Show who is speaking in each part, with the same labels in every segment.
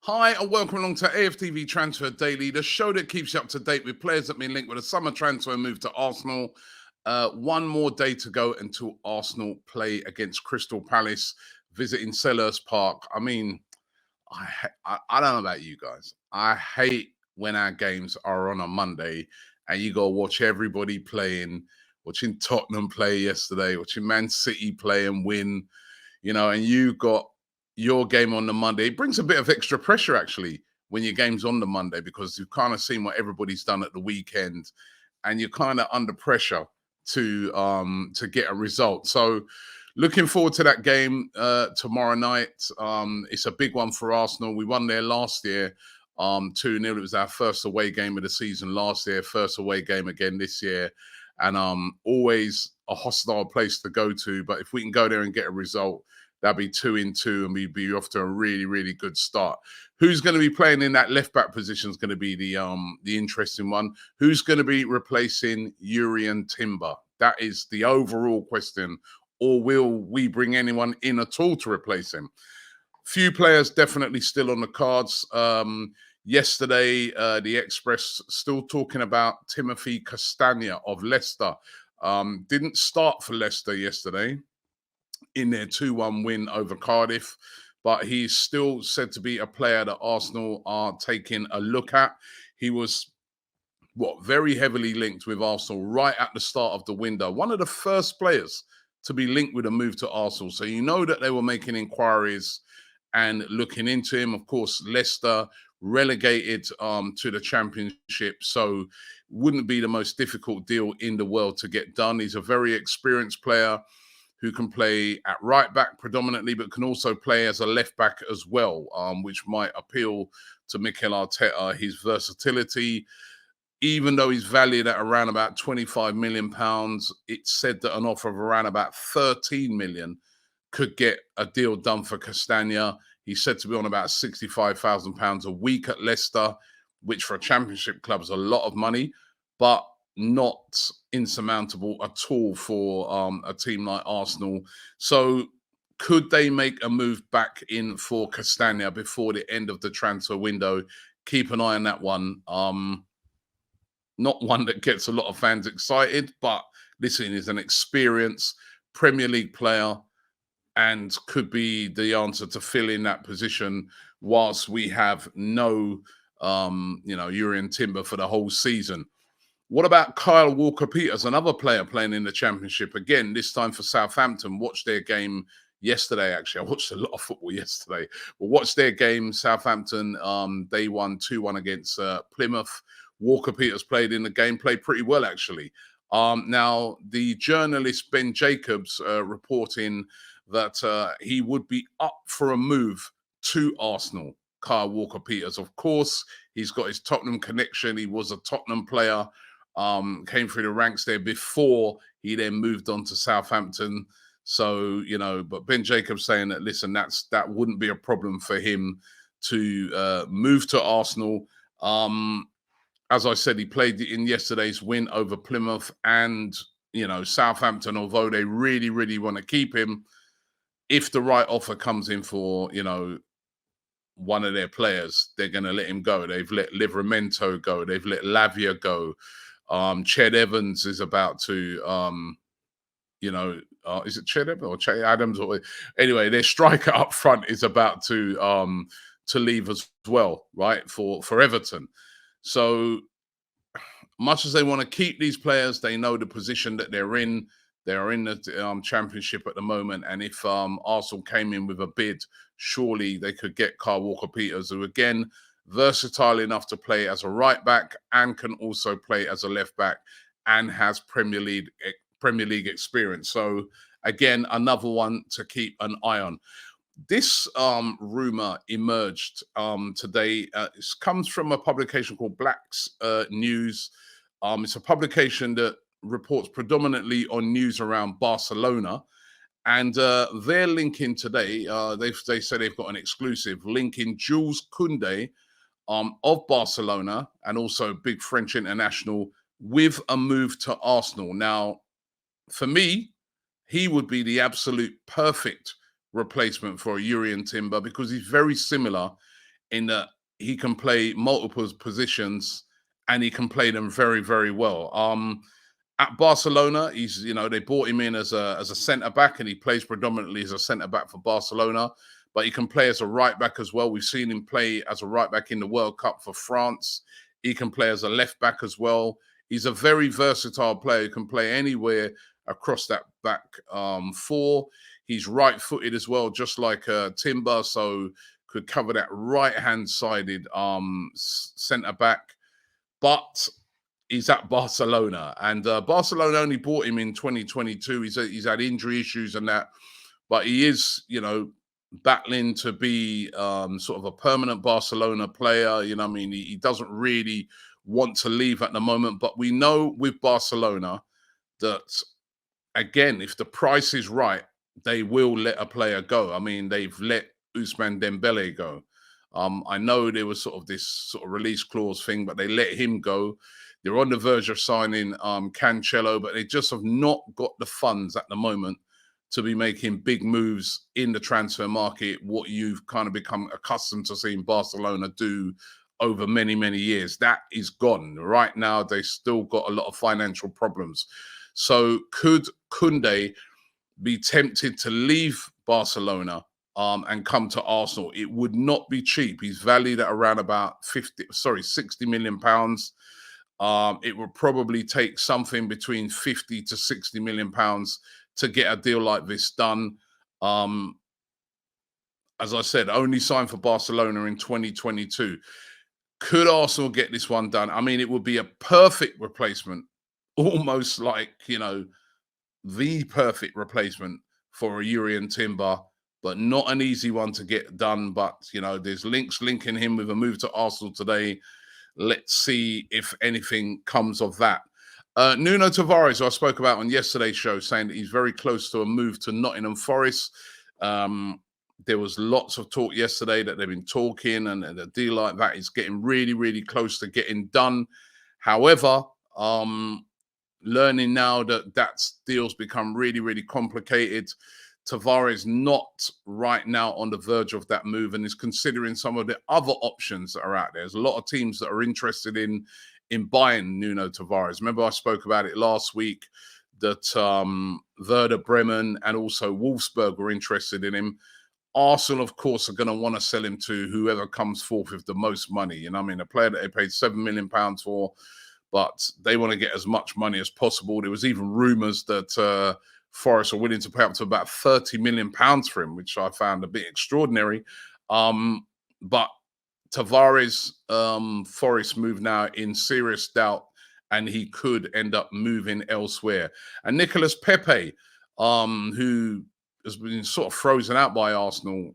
Speaker 1: Hi, and welcome along to AFTV Transfer Daily, the show that keeps you up to date with players that have been linked with a summer transfer move to Arsenal. One more day to go until Arsenal play against Crystal Palace, visiting Selhurst Park. I mean, I don't know about you guys. I hate when our games are on a Monday and you got to watch everybody playing, watching Tottenham play yesterday, watching Man City play and win, and you got your game on the Monday. It brings a bit of extra pressure actually when your game's on the Monday because you've kind of seen what everybody's done at the weekend and you're kind of under pressure to get a result. So looking forward to that game tomorrow night. It's a big one for Arsenal. We won there last year 2-0. It was our first away game of the season last year, first away game again this year. And always a hostile place to go to. But if we can go there and get a result, that'd be 2-2, and we'd be off to a really, really good start. Who's going to be playing in that left back position is going to be the interesting one. Who's going to be replacing Jurrien Timber? That is the overall question. Or will we bring anyone in at all to replace him? Few players definitely still on the cards. Yesterday, the Express still talking about Timothy Castagna of Leicester. Didn't start for Leicester yesterday in their 2-1 win over Cardiff, but he's still said to be a player that Arsenal are taking a look at. He was very heavily linked with Arsenal right at the start of the window. One of the first players to be linked with a move to Arsenal. So you know that they were making inquiries and looking into him. Of course, Leicester relegated to the Championship, so wouldn't be the most difficult deal in the world to get done. He's a very experienced player who can play at right back predominantly, but can also play as a left back as well, which might appeal to Mikel Arteta. His versatility, even though he's valued at around about £25 million, it's said that an offer of around about 13 million could get a deal done for Castagna. He's said to be on about £65,000 a week at Leicester, which for a Championship club is a lot of money, but not insurmountable at all for a team like Arsenal. So could they make a move back in for Castagna before the end of the transfer window? Keep an eye on that one. Not one that gets a lot of fans excited, but listen, he's an experienced Premier League player and could be the answer to fill in that position whilst we have no, Jurrien Timber for the whole season. What about Kyle Walker-Peters, another player playing in the Championship? Again, this time for Southampton. Watched their game yesterday, actually. I watched a lot of football yesterday. But watched their game, Southampton. They won 2-1 against Plymouth. Walker-Peters played in the game, played pretty well, actually. Now, the journalist Ben Jacobs reporting that he would be up for a move to Arsenal, Kyle Walker-Peters. Of course, he's got his Tottenham connection. He was a Tottenham player. Came through the ranks there before he then moved on to Southampton. So, but Ben Jacobs saying that, listen, that wouldn't be a problem for him to move to Arsenal. As I said, he played in yesterday's win over Plymouth and, Southampton, although they really, really want to keep him, if the right offer comes in for, one of their players, they're going to let him go. They've let Livramento go. They've let Lavia go. Ched Evans is about to, is it Ched Evans or Ched Adams? Anyway, their striker up front is about to leave as well, right, for Everton. So much as they want to keep these players, they know the position that they're in. They're in the Championship at the moment, and if Arsenal came in with a bid, surely they could get Kyle Walker-Peters, who again, versatile enough to play as a right back and can also play as a left back and has Premier League experience. So again, another one to keep an eye on. This rumor emerged today. It comes from a publication called Black's News. It's a publication that reports predominantly on news around Barcelona. And they're linking today, they say they've got an exclusive linking Jules Kounde of Barcelona and also big French international with a move to Arsenal. Now, for me, he would be the absolute perfect replacement for Jurrien Timber because he's very similar in that he can play multiple positions and he can play them very, very well. At Barcelona, he's, they bought him in as a centre back, and he plays predominantly as a centre back for Barcelona. But he can play as a right back as well. We've seen him play as a right back in the World Cup for France. He can play as a left back as well. He's a very versatile player. He can play anywhere across that back four. He's right-footed as well, just like Timber, so could cover that right-hand sided centre back. But he's at Barcelona, and Barcelona only bought him in 2022. He's had injury issues and that, but he is, battling to be sort of a permanent Barcelona player. I mean, he doesn't really want to leave at the moment, but we know with Barcelona that, again, if the price is right, they will let a player go. I mean, they've let Ousmane Dembele go. I know there was sort of this sort of release clause thing, but they let him go. They're on the verge of signing Cancelo, but they just have not got the funds at the moment to be making big moves in the transfer market, what you've kind of become accustomed to seeing Barcelona do over many, many years. That is gone. Right now, they still got a lot of financial problems. So could Kounde be tempted to leave Barcelona and come to Arsenal? It would not be cheap. He's valued at around about 60 million pounds. It would probably take something between 50 to 60 million pounds to get a deal like this done. As I said, only signed for Barcelona in 2022. Could Arsenal get this one done? I mean, it would be a perfect replacement, almost like, the perfect replacement for a Urian Timber, but not an easy one to get done. But, there's links linking him with a move to Arsenal today. Let's see if anything comes of that. Nuno Tavares, who I spoke about on yesterday's show, saying that he's very close to a move to Nottingham Forest. There was lots of talk yesterday that they've been talking, and a deal like that is getting really, really close to getting done. However, learning now that deal's become really, really complicated. Tavares not right now on the verge of that move and is considering some of the other options that are out there. There's a lot of teams that are interested in buying Nuno Tavares. Remember, I spoke about it last week that Werder Bremen and also Wolfsburg were interested in him. Arsenal, of course, are going to want to sell him to whoever comes forth with the most money. I mean, a player that they paid £7 million for, but they want to get as much money as possible. There was even rumours that Forest are willing to pay up to about £30 million for him, which I found a bit extraordinary. But Tavares, Forest move now in serious doubt, and he could end up moving elsewhere. And Nicolas Pepe, who has been sort of frozen out by Arsenal,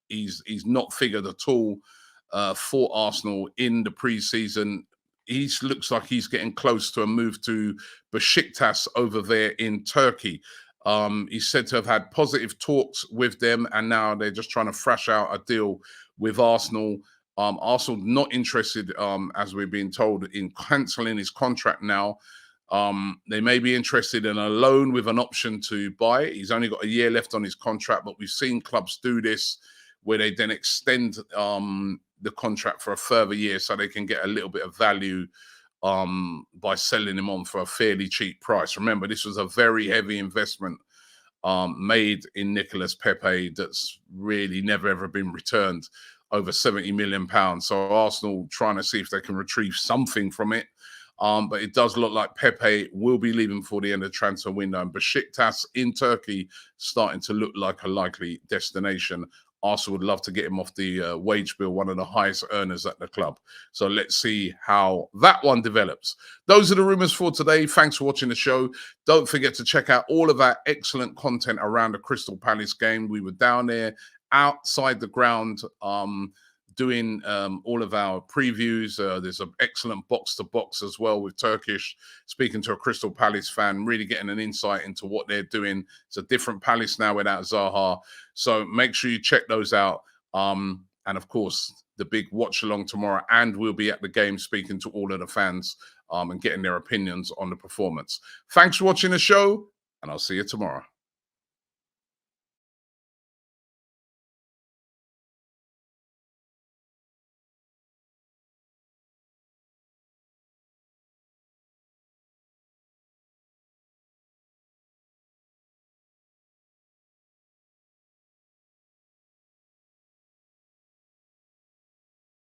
Speaker 1: he's not figured at all for Arsenal in the pre-season. He looks like he's getting close to a move to Besiktas over there in Turkey. He's said to have had positive talks with them, and now they're just trying to thrash out a deal with Arsenal. Arsenal not interested, as we've been told, in cancelling his contract now. They may be interested in a loan with an option to buy. He's only got a year left on his contract, but we've seen clubs do this where they then extend the contract for a further year so they can get a little bit of value by selling him on for a fairly cheap price. Remember, this was a very heavy investment made in Nicolas Pepe that's really never ever been returned, over £70 million. So Arsenal trying to see if they can retrieve something from it. But it does look like Pepe will be leaving for the end of the transfer window, and Besiktas in Turkey starting to look like a likely destination. Arsenal would love to get him off the wage bill, one of the highest earners at the club. So let's see how that one develops. Those are the rumours for today. Thanks for watching the show. Don't forget to check out all of our excellent content around the Crystal Palace game. We were down there outside the ground doing all of our previews. There's an excellent box-to-box as well with Turkish, speaking to a Crystal Palace fan, really getting an insight into what they're doing. It's a different Palace now without Zaha. So make sure you check those out. And of course, the big watch-along tomorrow, and we'll be at the game speaking to all of the fans and getting their opinions on the performance. Thanks for watching the show, and I'll see you tomorrow.